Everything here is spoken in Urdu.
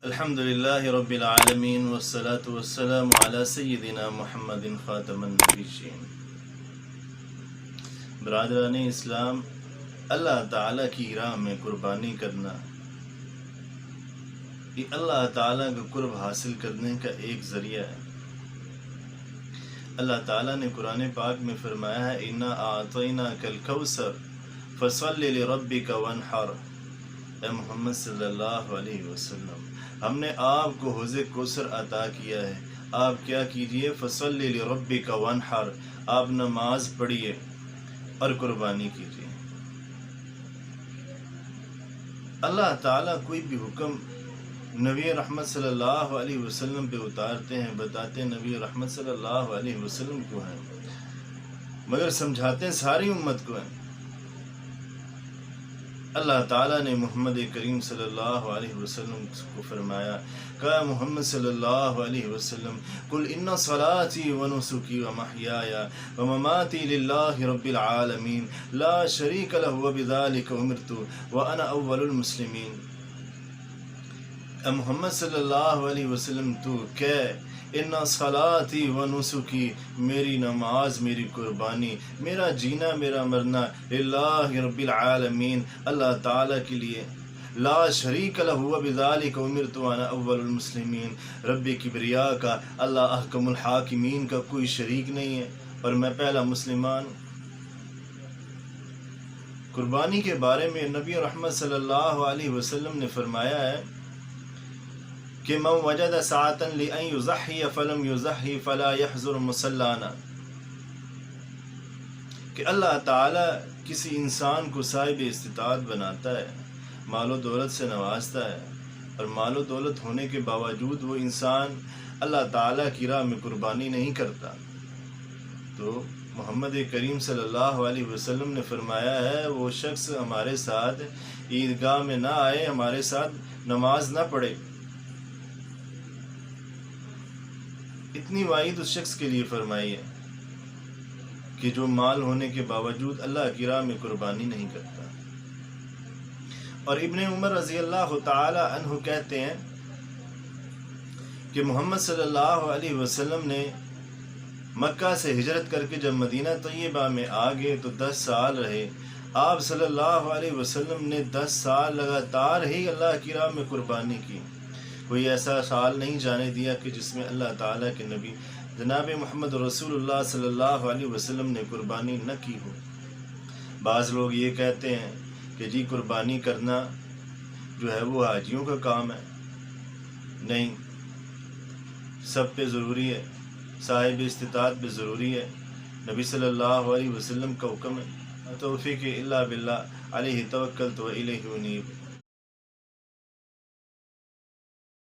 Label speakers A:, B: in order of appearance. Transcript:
A: الحمد للہ رب العالمین والصلاة والسلام علی سیدنا محمد خاتم النبیین۔ برادران اسلام، اللہ تعالیٰ کی راہ میں قربانی کرنا یہ اللہ تعالیٰ کا قرب حاصل کرنے کا ایک ذریعہ ہے۔ اللہ تعالیٰ نے قرآن پاک میں فرمایا ہے اِنَّا أَعْطَيْنَاكَ الْكَوْثَرَ فَصَلِّ لِرَبِّكَ وَانْحَرْ۔ اے محمد صلی اللہ علیہ وسلم، ہم نے آپ کو حوض کوثر عطا کیا ہے، آپ کیا کیجئے؟ فَصَلِّ لِرَبِّكَ وَانْحَرْ، آپ نماز پڑھیے اور قربانی کیجئے۔ اللہ تعالیٰ کوئی بھی حکم نبی رحمت صلی اللہ علیہ وسلم پہ اتارتے ہیں، بتاتے ہیں نبی رحمت صلی اللہ علیہ وسلم کو ہیں، مگر سمجھاتے ہیں ساری امت کو ہیں۔ اللہ تعالیٰ نے محمد کریم صلی اللہ علیہ وسلم کو فرمایا، کہا محمد صلی اللہ علیہ وسلم قل ان صلاتی ونسکی ومحیای ومماتی للہ رب العالمین لا شریک لہ وبذالک امرت وانا اول المسلمین۔ اے محمد صلی اللہ علیہ وسلم تو کہہ ان صلاتی و نسکی، میری نماز، میری قربانی، میرا جینا، میرا مرنا للہ رب العالمین، اللہ تعالیٰ کے لیے، لا شریک لہ وبذالک امرت وانا اول المسلمین، رب کبریا کا، اللہ احکم الحاکمین کا کوئی شریک نہیں ہے اور میں پہلا مسلمان ہوں۔ قربانی کے بارے میں نبی رحمت صلی اللہ علیہ وسلم نے فرمایا ہے کہ من وجد ساعتا لأن یضحی فلم یضحی فلا یحضر مصلانا، کہ اللہ تعالیٰ کسی انسان کو صاحب استطاعت بناتا ہے، مال و دولت سے نوازتا ہے، اور مال و دولت ہونے کے باوجود وہ انسان اللہ تعالیٰ کی راہ میں قربانی نہیں کرتا، تو محمد کریم صلی اللہ علیہ وسلم نے فرمایا ہے وہ شخص ہمارے ساتھ عیدگاہ میں نہ آئے، ہمارے ساتھ نماز نہ پڑھے۔ اتنی وعید اس شخص کے لیے فرمائی ہے کہ جو مال ہونے کے باوجود اللہ کی راہ میں قربانی نہیں کرتا۔ اور ابن عمر رضی اللہ تعالی عنہ کہتے ہیں کہ محمد صلی اللہ علیہ وسلم نے مکہ سے ہجرت کر کے جب مدینہ طیبہ میں آ گئے تو 10 سال رہے۔ آپ صلی اللہ علیہ وسلم نے 10 سال لگاتار ہی اللہ کی راہ میں قربانی کی، کوئی ایسا سال نہیں جانے دیا کہ جس میں اللہ تعالیٰ کے نبی جناب محمد رسول اللہ صلی اللہ علیہ وسلم نے قربانی نہ کی ہو۔ بعض لوگ یہ کہتے ہیں کہ جی قربانی کرنا جو ہے وہ حاجیوں کا کام ہے، نہیں، سب پہ ضروری ہے، صاحب استطاعت پہ ضروری ہے، نبی صلی اللہ علیہ وسلم کا حکم ہے، توفیق الا باللہ علیہ توکلت و الیہ انیب۔